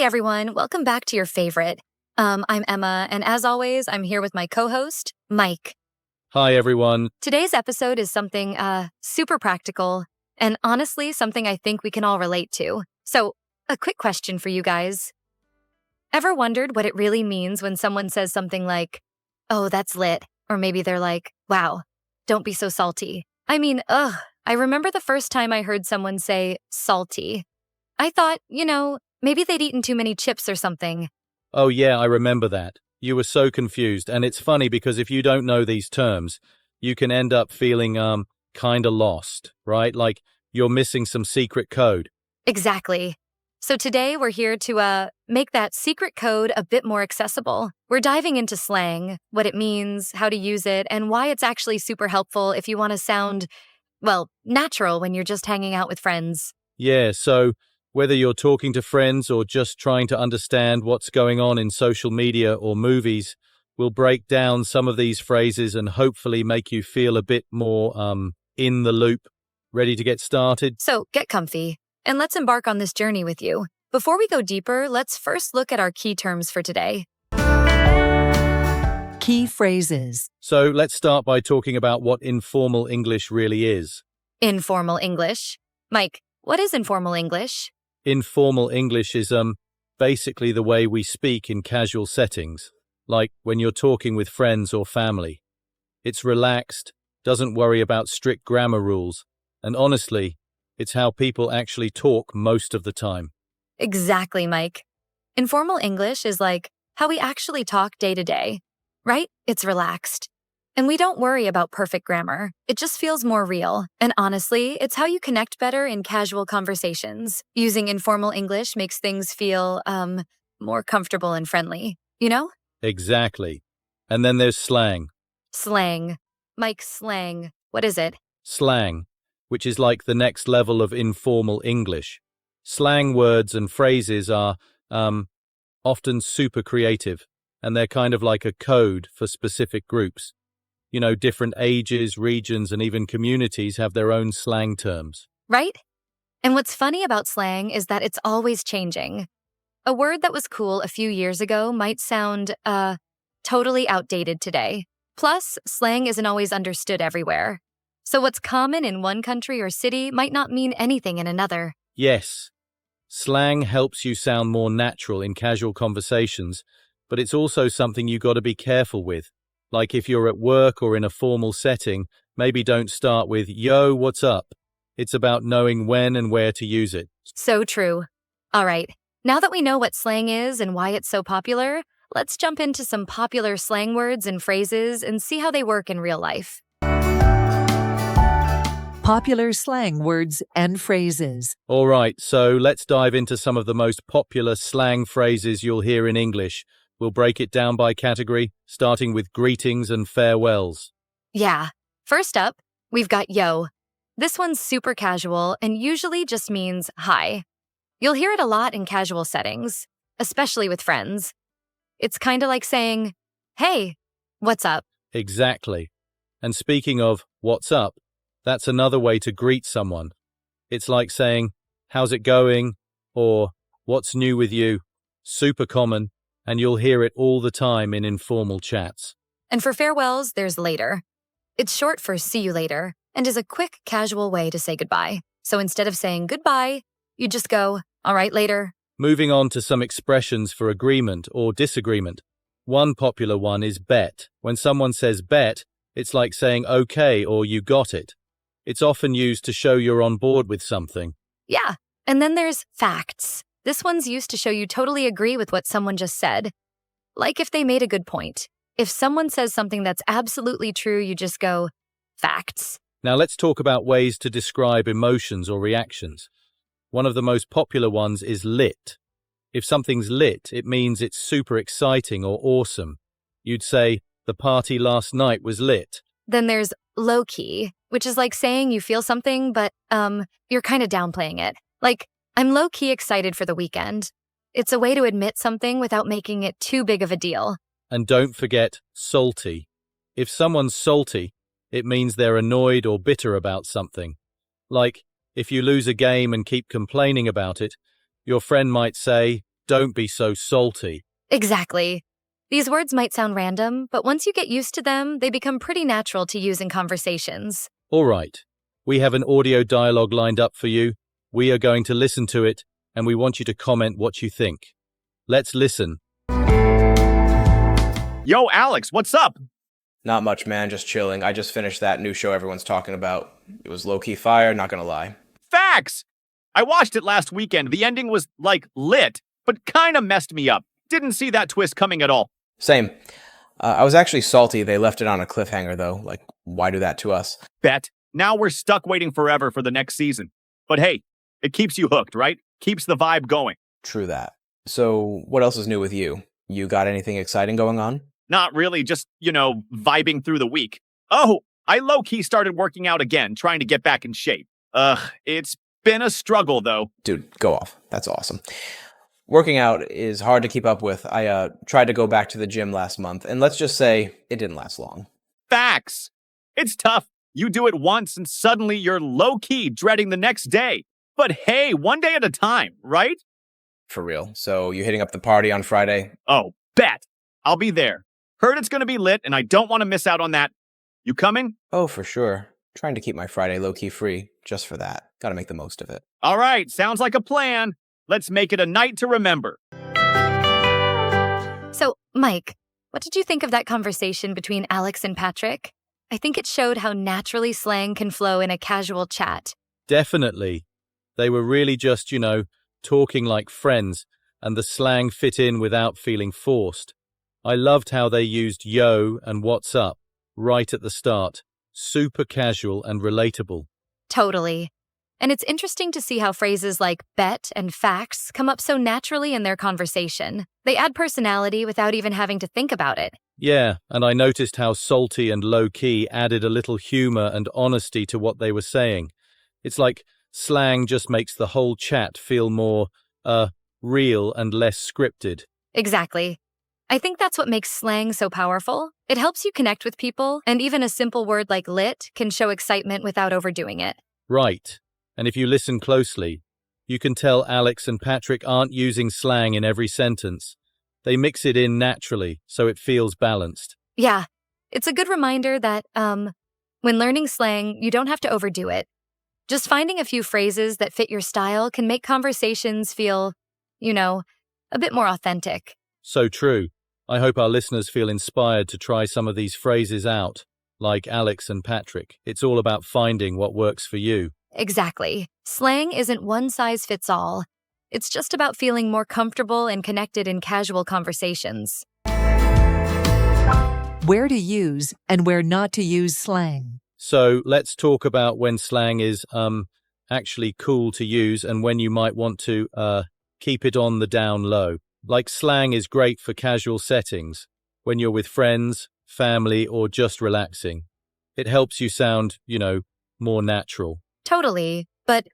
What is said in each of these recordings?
Hey everyone, welcome back to your favorite. I'm Emma, and as always, I'm here with my co-host, Mike. Hi, everyone. Today's episode is something super practical, and honestly, something I think we can all relate to. So, a quick question for you guys. Ever wondered what it really means when someone says something like, "Oh, that's lit," or maybe they're like, "Wow, don't be so salty." I mean, I remember the first time I heard someone say salty. I thought, maybe they'd eaten too many chips or something. Oh, yeah, I remember that. You were so confused, and it's funny because if you don't know these terms, you can end up feeling, kinda lost, right? Like you're missing some secret code. Exactly. So today we're here to make that secret code a bit more accessible. We're diving into slang, what it means, how to use it, and why it's actually super helpful if you want to sound, well, natural when you're just hanging out with friends. Yeah, so whether you're talking to friends or just trying to understand what's going on in social media or movies, we'll break down some of these phrases and hopefully make you feel a bit more, in the loop. Ready to get started? So get comfy, and let's embark on this journey with you. Before we go deeper, let's first look at our key terms for today. Key phrases. So let's start by talking about what informal English really is. Informal English. Mike, what is informal English? Informal English is basically the way we speak in casual settings, like when you're talking with friends or family. It's relaxed, doesn't worry about strict grammar rules, and honestly, it's how people actually talk most of the time. Exactly, Mike. Informal English is like how we actually talk day to day, right? It's relaxed. And we don't worry about perfect grammar. It just feels more real. And honestly, it's how you connect better in casual conversations. Using informal English makes things feel, more comfortable and friendly, you know? Exactly. And then there's slang. Slang. Mike, slang. What is it? Slang, which is like the next level of informal English. Slang words and phrases are often super creative, and they're kind of like a code for specific groups. You know, different ages, regions, and even communities have their own slang terms. Right? And what's funny about slang is that it's always changing. A word that was cool a few years ago might sound, totally outdated today. Plus, slang isn't always understood everywhere. So what's common in one country or city might not mean anything in another. Yes, slang helps you sound more natural in casual conversations, but it's also something you got to be careful with. Like if you're at work or in a formal setting, maybe don't start with, "Yo, what's up?" It's about knowing when and where to use it. So true. All right, now that we know what slang is and why it's so popular, let's jump into some popular slang words and phrases and see how they work in real life. Popular slang words and phrases. All right, so let's dive into some of the most popular slang phrases you'll hear in English. We'll break it down by category, starting with greetings and farewells. Yeah. First up, we've got yo. This one's super casual and usually just means hi. You'll hear it a lot in casual settings, especially with friends. It's kind of like saying, "Hey, what's up?" Exactly. And speaking of what's up, that's another way to greet someone. It's like saying, "How's it going?" or "What's new with you?" Super common, and you'll hear it all the time in informal chats. And for farewells, there's later. It's short for see you later and is a quick, casual way to say goodbye. So instead of saying goodbye, you just go, "All right, later." Moving on to some expressions for agreement or disagreement. One popular one is bet. When someone says bet, it's like saying okay or you got it. It's often used to show you're on board with something. Yeah. And then there's facts. This one's used to show you totally agree with what someone just said. Like if they made a good point. If someone says something that's absolutely true, you just go, facts. Now let's talk about ways to describe emotions or reactions. One of the most popular ones is lit. If something's lit, it means it's super exciting or awesome. You'd say, "The party last night was lit." Then there's low-key, which is like saying you feel something, but, you're kind of downplaying it. Like, "I'm low-key excited for the weekend." It's a way to admit something without making it too big of a deal. And don't forget salty. If someone's salty, it means they're annoyed or bitter about something. Like, if you lose a game and keep complaining about it, your friend might say, don't be so salty. Exactly. These words might sound random, but once you get used to them, they become pretty natural to use in conversations. All right, we have an audio dialogue lined up for you. We are going to listen to it, and we want you to comment what you think. Let's listen. Yo, Alex, what's up? Not much, man. Just chilling. I just finished that new show everyone's talking about. It was low-key fire, not gonna lie. Facts! I watched it last weekend. The ending was, lit, but kinda messed me up. Didn't see that twist coming at all. Same. I was actually salty they left it on a cliffhanger, though. Like, why do that to us? Bet. Now we're stuck waiting forever for the next season. But hey, it keeps you hooked, right? Keeps the vibe going. True that. So, what else is new with you? You got anything exciting going on? Not really, just, vibing through the week. Oh, I low-key started working out again, trying to get back in shape. It's been a struggle, though. Dude, go off. That's awesome. Working out is hard to keep up with. I tried to go back to the gym last month, and let's just say it didn't last long. Facts! It's tough. You do it once, and suddenly you're low-key dreading the next day. But hey, one day at a time, right? For real. So, you hitting up the party on Friday? Oh, bet. I'll be there. Heard it's gonna be lit, and I don't want to miss out on that. You coming? Oh, for sure. Trying to keep my Friday low-key free, just for that. Gotta make the most of it. All right, sounds like a plan. Let's make it a night to remember. So, Mike, what did you think of that conversation between Alex and Patrick? I think it showed how naturally slang can flow in a casual chat. Definitely. They were really just, talking like friends, and the slang fit in without feeling forced. I loved how they used yo and what's up right at the start. Super casual and relatable. Totally. And it's interesting to see how phrases like bet and facts come up so naturally in their conversation. They add personality without even having to think about it. Yeah, and I noticed how salty and low-key added a little humor and honesty to what they were saying. It's like slang just makes the whole chat feel more, real and less scripted. Exactly. I think that's what makes slang so powerful. It helps you connect with people, and even a simple word like lit can show excitement without overdoing it. Right. And if you listen closely, you can tell Alex and Patrick aren't using slang in every sentence. They mix it in naturally, so it feels balanced. Yeah, it's a good reminder that, when learning slang, you don't have to overdo it. Just finding a few phrases that fit your style can make conversations feel, a bit more authentic. So true. I hope our listeners feel inspired to try some of these phrases out, like Alex and Patrick. It's all about finding what works for you. Exactly. Slang isn't one size fits all. It's just about feeling more comfortable and connected in casual conversations. Where to use and where not to use slang. So let's talk about when slang is actually cool to use and when you might want to keep it on the down low. Like slang is great for casual settings, when you're with friends, family, or just relaxing. It helps you sound, more natural. Totally. But,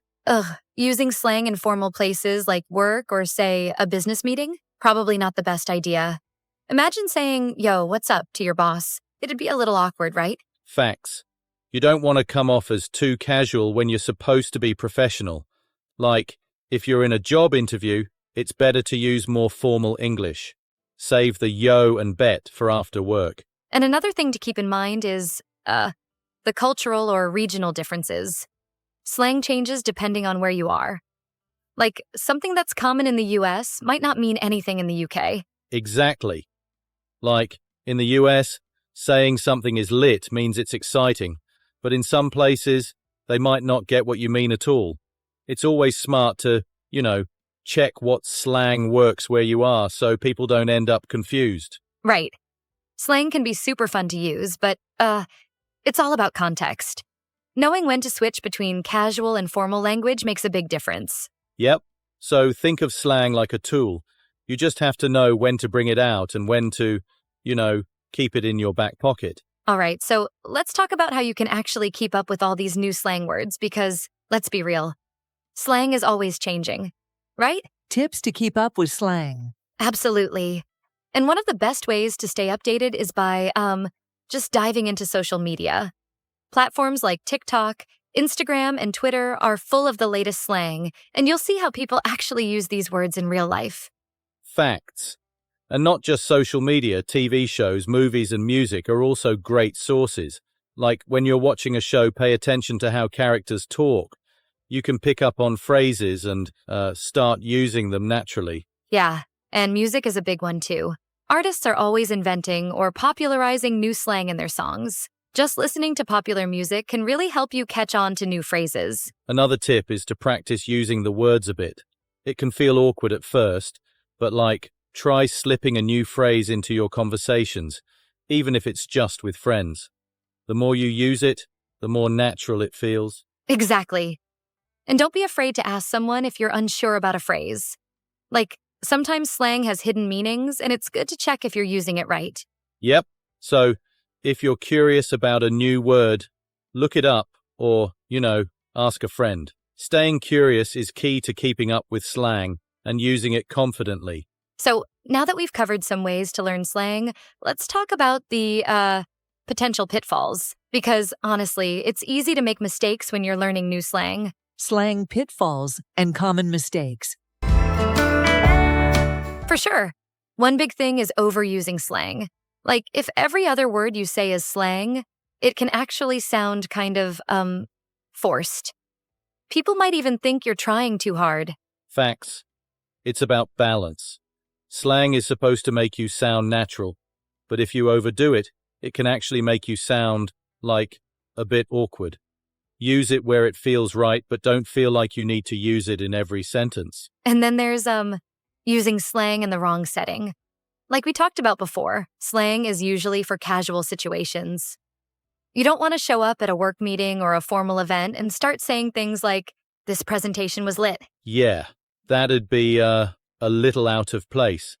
using slang in formal places like work or, say, a business meeting? Probably not the best idea. Imagine saying, yo, what's up, to your boss. It'd be a little awkward, right? Facts. You don't want to come off as too casual when you're supposed to be professional. Like, if you're in a job interview, it's better to use more formal English. Save the yo and bet for after work. And another thing to keep in mind is, the cultural or regional differences. Slang changes depending on where you are. Like, something that's common in the US might not mean anything in the UK. Exactly. Like, in the US, saying something is lit means it's exciting, but in some places, they might not get what you mean at all. It's always smart to, check what slang works where you are so people don't end up confused. Right. Slang can be super fun to use, but, it's all about context. Knowing when to switch between casual and formal language makes a big difference. Yep. So think of slang like a tool. You just have to know when to bring it out and when to, keep it in your back pocket. All right, so let's talk about how you can actually keep up with all these new slang words because, let's be real, slang is always changing, right? Tips to keep up with slang. Absolutely. And one of the best ways to stay updated is by, just diving into social media. Platforms like TikTok, Instagram, and Twitter are full of the latest slang, and you'll see how people actually use these words in real life. Facts. And not just social media, TV shows, movies, and music are also great sources. Like when you're watching a show, pay attention to how characters talk. You can pick up on phrases and start using them naturally. Yeah, and music is a big one too. Artists are always inventing or popularizing new slang in their songs. Just listening to popular music can really help you catch on to new phrases. Another tip is to practice using the words a bit. It can feel awkward at first, but try slipping a new phrase into your conversations, even if it's just with friends. The more you use it, the more natural it feels. Exactly. And don't be afraid to ask someone if you're unsure about a phrase. Sometimes slang has hidden meanings, and it's good to check if you're using it right. Yep. So, if you're curious about a new word, look it up or, ask a friend. Staying curious is key to keeping up with slang and using it confidently. So, now that we've covered some ways to learn slang, let's talk about the potential pitfalls. Because, honestly, it's easy to make mistakes when you're learning new slang. Slang pitfalls and common mistakes. For sure. One big thing is overusing slang. If every other word you say is slang, it can actually sound kind of, forced. People might even think you're trying too hard. Facts. It's about balance. Slang is supposed to make you sound natural, but if you overdo it, it can actually make you sound like a bit awkward. Use it where it feels right, but don't feel like you need to use it in every sentence. And then there's, using slang in the wrong setting. Like we talked about before, slang is usually for casual situations. You don't want to show up at a work meeting or a formal event and start saying things like, "This presentation was lit." Yeah, that'd be a little out of place.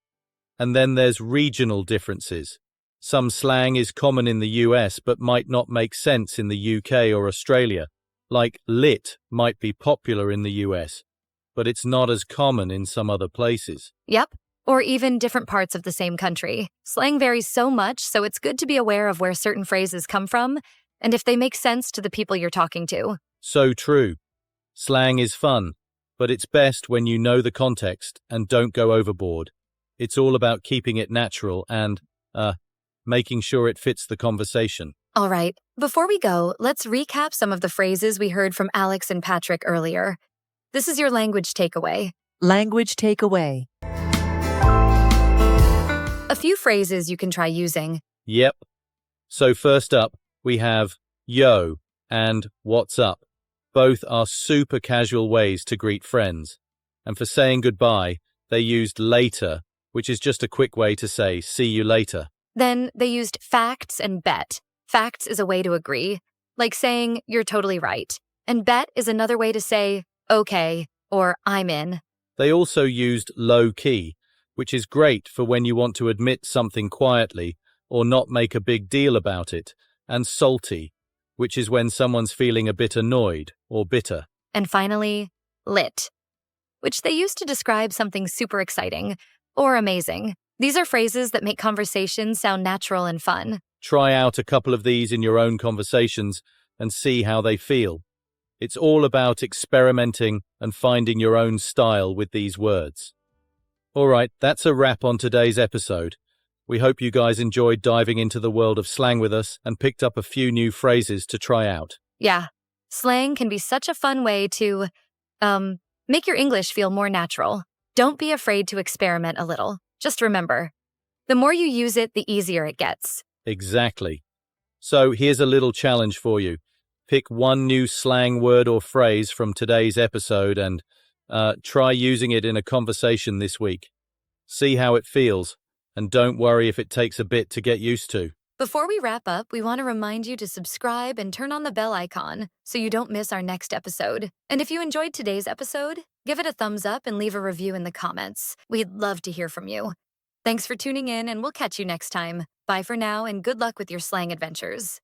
And then there's regional differences. Some slang is common in the US but might not make sense in the UK or Australia. Like lit might be popular in the US, but it's not as common in some other places. Yep. Or even different parts of the same country. Slang varies so much, so it's good to be aware of where certain phrases come from and if they make sense to the people you're talking to. So true. Slang is fun, but it's best when you know the context and don't go overboard. It's all about keeping it natural and, making sure it fits the conversation. All right, before we go, let's recap some of the phrases we heard from Alex and Patrick earlier. This is your language takeaway. Language takeaway. A few phrases you can try using. Yep. So first up, we have yo and what's up. Both are super casual ways to greet friends. And for saying goodbye, they used later, which is just a quick way to say see you later. Then they used facts and bet. Facts is a way to agree, like saying you're totally right. And bet is another way to say okay or I'm in. They also used low key, which is great for when you want to admit something quietly or not make a big deal about it, and salty, which is when someone's feeling a bit annoyed or bitter. And finally, lit, which they use to describe something super exciting or amazing. These are phrases that make conversations sound natural and fun. Try out a couple of these in your own conversations and see how they feel. It's all about experimenting and finding your own style with these words. All right, that's a wrap on today's episode. We hope you guys enjoyed diving into the world of slang with us and picked up a few new phrases to try out. Yeah, slang can be such a fun way to, make your English feel more natural. Don't be afraid to experiment a little. Just remember, the more you use it, the easier it gets. Exactly. So here's a little challenge for you. Pick one new slang word or phrase from today's episode and try using it in a conversation this week. See how it feels, and don't worry if it takes a bit to get used to. Before we wrap up, we want to remind you to subscribe and turn on the bell icon so you don't miss our next episode. And if you enjoyed today's episode, give it a thumbs up and leave a review in the comments. We'd love to hear from you. Thanks for tuning in, and we'll catch you next time. Bye for now, and good luck with your slang adventures.